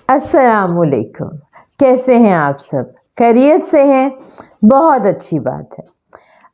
अस्सलाम वालेकुम। कैसे हैं आप सब? खैरियत से हैं? बहुत अच्छी बात है।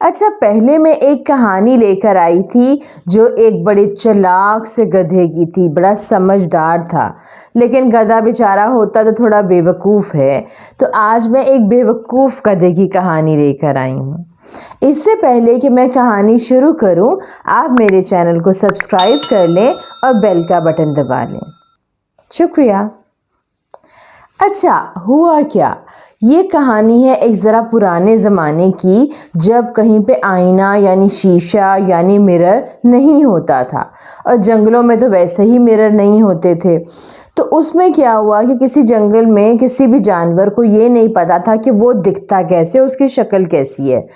अच्छा, पहले मैं एक कहानी लेकर आई थी जो एक बड़े चालाक से गधे की थी। बड़ा समझदार था, लेकिन गधा बेचारा होता तो थोड़ा बेवकूफ़ है। तो आज मैं एक बेवकूफ़ गधे की कहानी लेकर आई हूँ। इससे पहले कि मैं कहानी शुरू करूँ, आप मेरे चैनल को सब्सक्राइब कर लें और बेल का बटन दबा लें। शुक्रिया। अच्छा, हुआ क्या? ये कहानी है एक ज़रा पुराने ज़माने की, जब कहीं पे आईना यानी शीशा यानी मिरर नहीं होता था, और जंगलों में तो वैसे ही मिरर नहीं होते थे। तो उसमें क्या हुआ कि किसी जंगल में किसी भी जानवर को ये नहीं पता था कि वो दिखता कैसे, उसकी शक्ल कैसी है।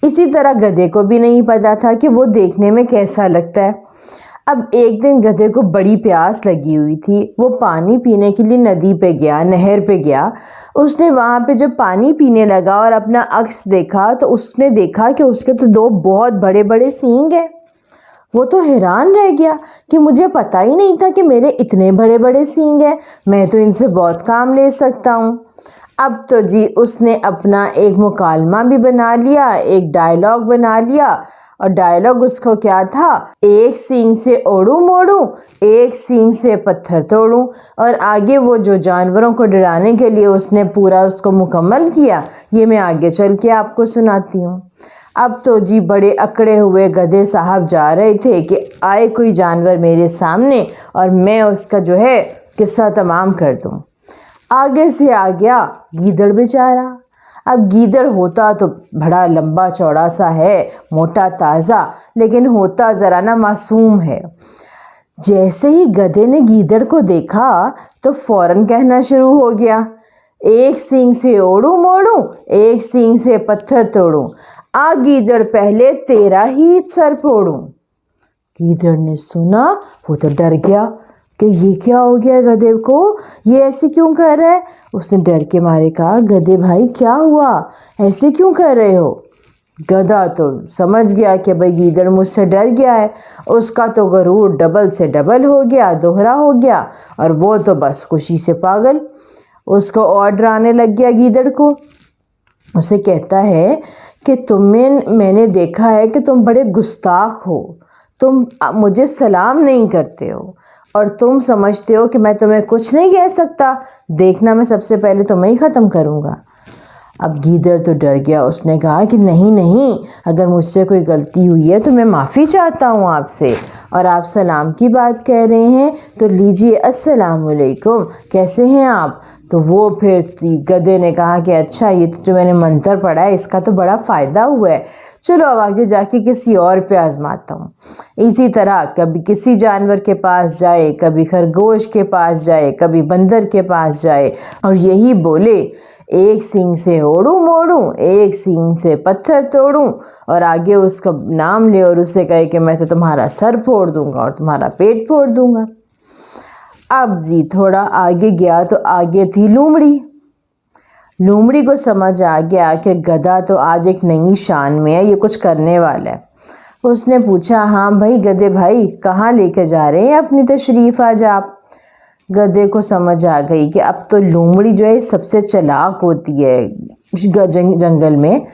इसी तरह गधे को भी नहीं पता था कि वो देखने में कैसा लगता है। अब एक दिन गधे को बड़ी प्यास लगी हुई थी। वो पानी पीने के लिए नदी पे गया, नहर पे गया। उसने वहाँ पे जब पानी पीने लगा और अपना अक्स देखा, तो उसने देखा कि उसके तो दो बहुत बड़े बड़े सींग हैं। वो तो हैरान रह गया कि मुझे पता ही नहीं था कि मेरे इतने बड़े बड़े सींग हैं, मैं तो इनसे बहुत काम ले सकता हूँ। अब तो जी उसने अपना एक मुकालमा भी बना लिया, एक डायलॉग बना लिया। और डायलॉग उसको क्या था? एक सींग से ओढ़ूं मोड़ूं, एक सींग से पत्थर तोड़ूं। और आगे वो जो जानवरों को डराने के लिए उसने पूरा उसको मुकम्मल किया, ये मैं आगे चल के आपको सुनाती हूँ। अब तो जी बड़े अकड़े हुए गधे साहब जा रहे थे कि आए कोई जानवर मेरे सामने और मैं उसका जो है किस्सा तमाम कर दूँ। आगे से आ गया गीदड़ बेचारा। अब गीदड़ होता तो बड़ा लंबा चौड़ा सा है, मोटा ताज़ा, लेकिन होता ज़रा ना मासूम है। जैसे ही गधे ने गीदड़ को देखा तो फौरन कहना शुरू हो गया, एक सींग से ओढ़ूं मोड़ूं, एक सींग से पत्थर तोड़ूं, आ गीदड़ पहले तेरा ही सर फोड़ूं। गीदड़ ने सुना, वो तो डर गया कि ये क्या हो गया गधे को, ये ऐसे क्यों कर रहा है। उसने डर के मारे कहा, गधे भाई क्या हुआ, ऐसे क्यों कर रहे हो? गधा तो समझ गया कि भाई गीदड़ मुझसे डर गया है। उसका तो गरूर डबल से डबल हो गया, दोहरा हो गया, और वो तो बस खुशी से पागल। उसको और डराने लग गया गीदड़ को। उसे कहता है कि मैंने देखा है कि तुम बड़े गुस्ताख हो, तुम मुझे सलाम नहीं करते हो, और तुम समझते हो कि मैं तुम्हें कुछ नहीं कह सकता। देखना, मैं सबसे पहले तुम्हें ही ख़त्म करूँगा। अब गीदड़ तो डर गया। उसने कहा कि नहीं नहीं, अगर मुझसे कोई गलती हुई है तो मैं माफ़ी चाहता हूँ आपसे, और आप सलाम की बात कह रहे हैं तो लीजिए, अस्सलाम वालेकुम, कैसे हैं आप? तो वो फिर गधे ने कहा कि अच्छा, ये तो जो मैंने मंत्र पढ़ा है इसका तो बड़ा फ़ायदा हुआ है, चलो अब आगे जाके किसी और पे आजमाता हूँ। इसी तरह कभी किसी जानवर के पास जाए, कभी खरगोश के पास जाए, कभी बंदर के पास जाए, और यही बोले, एक सींग से ओढ़ूं मोड़ूं, एक सींग से पत्थर तोड़ूं, और आगे उसका नाम ले और उससे कहे कि मैं तो तुम्हारा सर फोड़ दूंगा और तुम्हारा पेट फोड़ दूंगा। अब जी थोड़ा आगे गया तो आगे थी लोमड़ी। लोमड़ी को समझ आ गया कि गधा तो आज एक नई शान में है, ये कुछ करने वाला है। उसने पूछा, हाँ भाई गधे भाई, कहाँ लेके जा रहे हैं अपनी तशरीफ़ आज आप? गधे को समझ आ गई कि अब तो लोमड़ी जो है सबसे चालाक होती है जंगल में।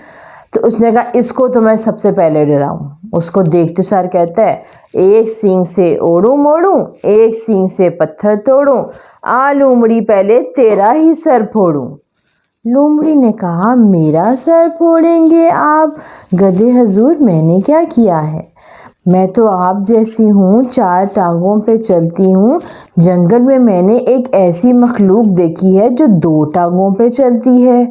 तो उसने कहा, इसको तो मैं सबसे पहले डराऊं। उसको देखते सार कहता है, एक सींग से ओढ़ूं मोड़ूं, एक सींग से पत्थर तोड़ूं, आ लोमड़ी पहले तेरा ही सर फोड़ूं। लोमड़ी ने कहा, मेरा सर फोड़ेंगे आप? गधे हजूर, मैंने क्या किया है? मैं तो आप जैसी हूँ, चार टांगों पे चलती हूँ। जंगल में मैंने एक ऐसी मखलूक देखी है जो दो टांगों पे चलती है।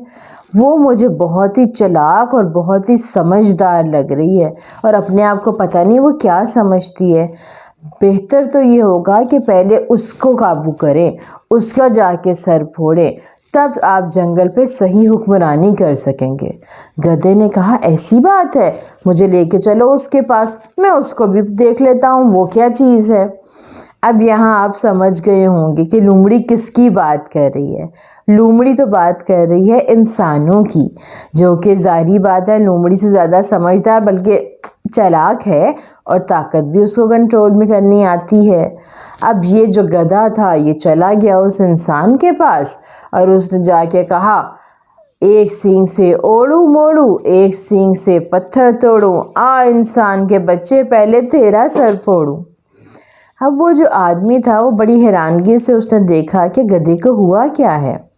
वो मुझे बहुत ही चालाक और बहुत ही समझदार लग रही है, और अपने आप को पता नहीं वो क्या समझती है। बेहतर तो ये होगा कि पहले उसको काबू करें, उसका जाके सर फोड़ें, तब आप जंगल पे सही हुक्मरानी कर सकेंगे। गधे ने कहा, ऐसी बात है, मुझे लेके चलो उसके पास, मैं उसको भी देख लेता हूँ वो क्या चीज़ है। अब यहाँ आप समझ गए होंगे कि लोमड़ी किसकी बात कर रही है। लोमड़ी तो बात कर रही है इंसानों की, जो कि ज़ाहिरी बात है लोमड़ी से ज़्यादा समझदार, बल्कि चालाक है और ताकत भी उसको कंट्रोल में करनी आती है। अब ये जो गधा था ये चला गया उस इंसान के पास और उसने जाके कहा, एक सींग से ओड़ू मोड़ू, एक सींग से पत्थर तोड़ू, आ इंसान के बच्चे पहले तेरा सर फोड़ू। अब वो जो आदमी था वो बड़ी हैरानगी से उसने देखा कि गधे को हुआ क्या है।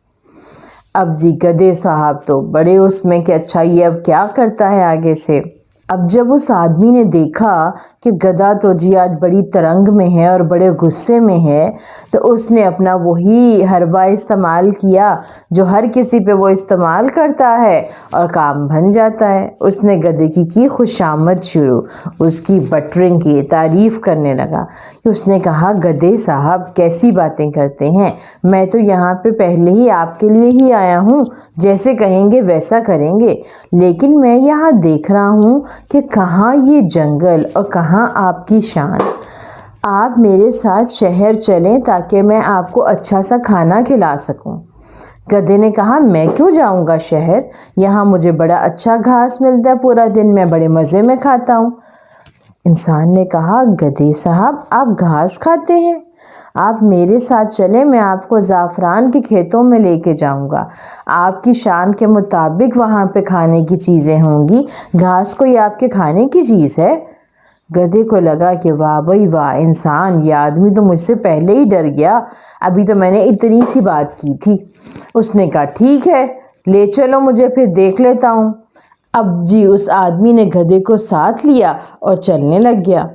अब जी गधे साहब तो बड़े उसमें कि अच्छा ये अब क्या करता है आगे से। अब जब उस आदमी ने देखा कि गधा तो जी आज बड़ी तरंग में है और बड़े गुस्से में है, तो उसने अपना वही हरबा इस्तेमाल किया जो हर किसी पे वो इस्तेमाल करता है और काम बन जाता है। उसने गधे की खुशामद शुरू, उसकी बटरिंग की, तारीफ़ करने लगा कि उसने कहा, गधे साहब कैसी बातें करते हैं, मैं तो यहाँ पे पहले ही आपके लिए ही आया हूँ, जैसे कहेंगे वैसा करेंगे, लेकिन मैं यहाँ देख रहा हूँ कि कहाँ ये जंगल और कहाँ आपकी शान। आप मेरे साथ शहर चलें ताकि मैं आपको अच्छा सा खाना खिला सकूं। गधे ने कहा, मैं क्यों जाऊंगा शहर, यहाँ मुझे बड़ा अच्छा घास मिलता है, पूरा दिन मैं बड़े मज़े में खाता हूँ। इंसान ने कहा, गधे साहब आप घास खाते हैं, आप मेरे साथ चलें, मैं आपको ज़ाफ़रान के खेतों में लेके जाऊंगा, आपकी शान के मुताबिक वहाँ पे खाने की चीज़ें होंगी, घास कोई आपके खाने की चीज़ है। गधे को लगा कि वाह भाई वाह, इंसान ये आदमी तो मुझसे पहले ही डर गया, अभी तो मैंने इतनी सी बात की थी। उसने कहा, ठीक है ले चलो मुझे, फिर देख लेता हूँ। अब जी उस आदमी ने गधे को साथ लिया और चलने लग गया।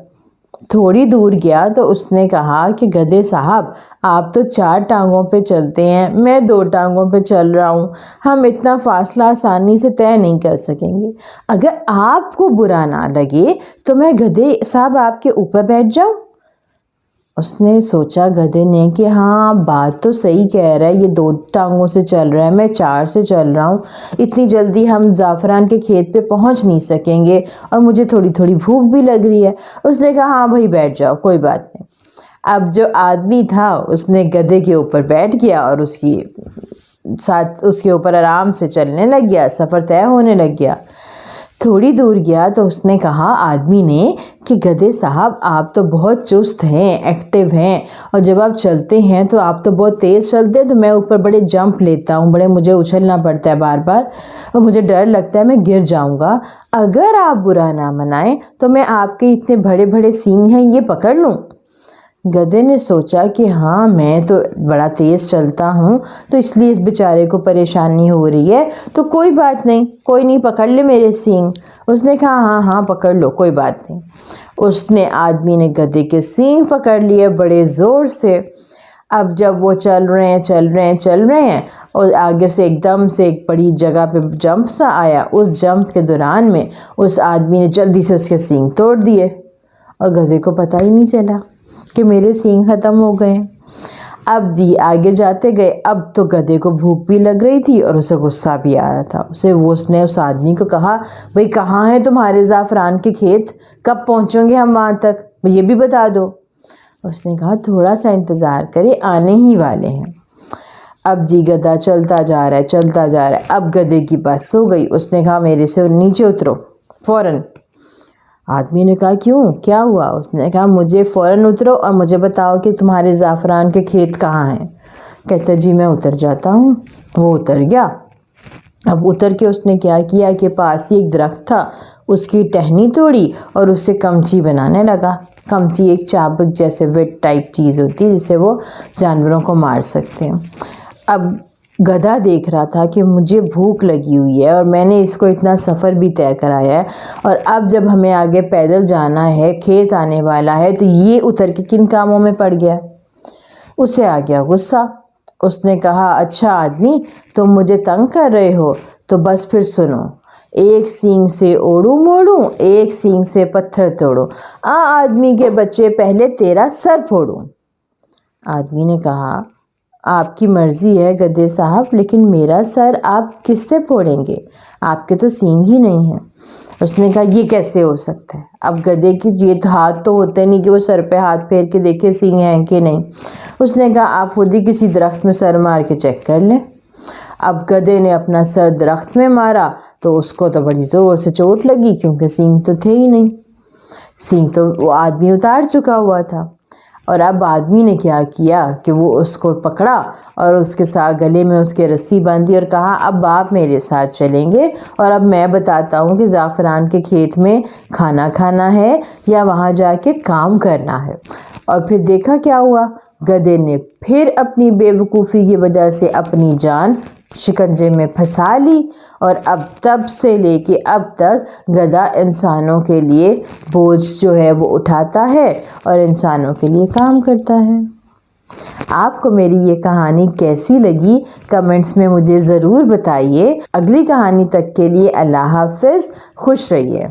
थोड़ी दूर गया तो उसने कहा कि गधे साहब आप तो 4 टांगों पे चलते हैं, मैं 2 टांगों पे चल रहा हूँ, हम इतना फासला आसानी से तय नहीं कर सकेंगे, अगर आपको बुरा ना लगे तो मैं गधे साहब आपके ऊपर बैठ जाऊँ। उसने सोचा गधे ने कि हाँ बात तो सही कह रहा है, ये 2 टांगों से चल रहा है, मैं 4 से चल रहा हूँ, इतनी जल्दी हम ज़ाफ़रान के खेत पे पहुँच नहीं सकेंगे और मुझे थोड़ी थोड़ी भूख भी लग रही है। उसने कहा, हाँ भाई बैठ जाओ, कोई बात नहीं। अब जो आदमी था उसने गधे के ऊपर बैठ गया और उसके ऊपर आराम से चलने लग गया, सफ़र तय होने लग गया। थोड़ी दूर गया तो उसने कहा आदमी ने कि गधे साहब आप तो बहुत चुस्त हैं, एक्टिव हैं, और जब आप चलते हैं तो आप तो बहुत तेज़ चलते हैं, तो मैं ऊपर बड़े जंप लेता हूँ, बड़े मुझे उछलना पड़ता है बार बार और मुझे डर लगता है मैं गिर जाऊँगा। अगर आप बुरा ना मनाएं तो मैं आपके इतने बड़े बड़े सींग हैं ये पकड़ लूँ। गधे ने सोचा कि हाँ मैं तो बड़ा तेज़ चलता हूँ तो इसलिए इस बेचारे को परेशानी हो रही है, तो कोई बात नहीं, कोई नहीं, पकड़ ले मेरे सींग। उसने कहा, हाँ हाँ पकड़ लो, कोई बात नहीं। उसने आदमी ने गधे के सींग पकड़ लिए बड़े ज़ोर से। अब जब वो चल रहे हैं और आगे से एकदम से एक बड़ी जगह पे जंप सा आया, उस जंप के दौरान में उस आदमी ने जल्दी से उसके सींग तोड़ दिए और गधे को पता ही नहीं चला कि मेरे सींग ख़त्म हो गए। अब जी आगे जाते गए, अब तो गधे को भूख भी लग रही थी और उसे गुस्सा भी आ रहा था। उसने उस आदमी को कहा, भाई कहाँ हैं तुम्हारे ज़ाफ़रान के खेत, कब पहुँचोगे हम वहाँ तक, ये भी बता दो। उसने कहा, थोड़ा सा इंतज़ार करें, आने ही वाले हैं। अब जी गधा चलता जा रहा है। अब गधे की बस हो गई। उसने कहा, मेरे से नीचे उतरो फ़ौरन। आदमी ने कहा, क्यों, क्या हुआ? उसने कहा, मुझे फ़ौरन उतरो और मुझे बताओ कि तुम्हारे ज़ाफ़रान के खेत कहाँ हैं। कहता, जी मैं उतर जाता हूँ। वो उतर गया। अब उतर के उसने क्या किया कि पास ही एक दरख्त था, उसकी टहनी तोड़ी और उससे कमची बनाने लगा। कमची एक चाबुक जैसे विट टाइप चीज़ होती है जिससे वो जानवरों को मार सकते हैं। अब गधा देख रहा था कि मुझे भूख लगी हुई है और मैंने इसको इतना सफ़र भी तय कराया है, और अब जब हमें आगे पैदल जाना है, खेत आने वाला है, तो ये उतर के किन कामों में पड़ गया। उसे आ गया गुस्सा। उसने कहा, अच्छा आदमी तुम मुझे तंग कर रहे हो तो बस फिर सुनो, एक सींग से ओड़ू मोड़ू, एक सींग से पत्थर तोड़ो, आदमी के बच्चे पहले तेरा सर फोड़ू। आदमी ने कहा, आपकी मर्ज़ी है गधे साहब, लेकिन मेरा सर आप किससे फोड़ेंगे, आपके तो सींग ही नहीं हैं। उसने कहा, ये कैसे हो सकता है। अब गधे की ये हाथ तो होते नहीं कि वो सर पे हाथ फेर के देखे सींग हैं कि नहीं। उसने कहा, आप खुद ही किसी दरख्त में सर मार के चेक कर लें। अब गधे ने अपना सर दरख्त में मारा तो उसको तो बड़ी ज़ोर से चोट लगी क्योंकि सींग तो थे ही नहीं। सींग तो वो आदमी उतार चुका हुआ था। और अब आदमी ने क्या किया कि वो उसको पकड़ा और उसके साथ गले में उसके रस्सी बांधी और कहा, अब आप मेरे साथ चलेंगे और अब मैं बताता हूँ कि ज़ाफ़रान के खेत में खाना खाना है या वहाँ जाके काम करना है। और फिर देखा क्या हुआ, गधे ने फिर अपनी बेवकूफ़ी की वजह से अपनी जान शिकंजे में फंसा ली और अब तब से लेके अब तक गधा इंसानों के लिए बोझ जो है वो उठाता है और इंसानों के लिए काम करता है। आपको मेरी ये कहानी कैसी लगी कमेंट्स में मुझे ज़रूर बताइए। अगली कहानी तक के लिए अल्लाह हाफ़िज़, खुश रहिए।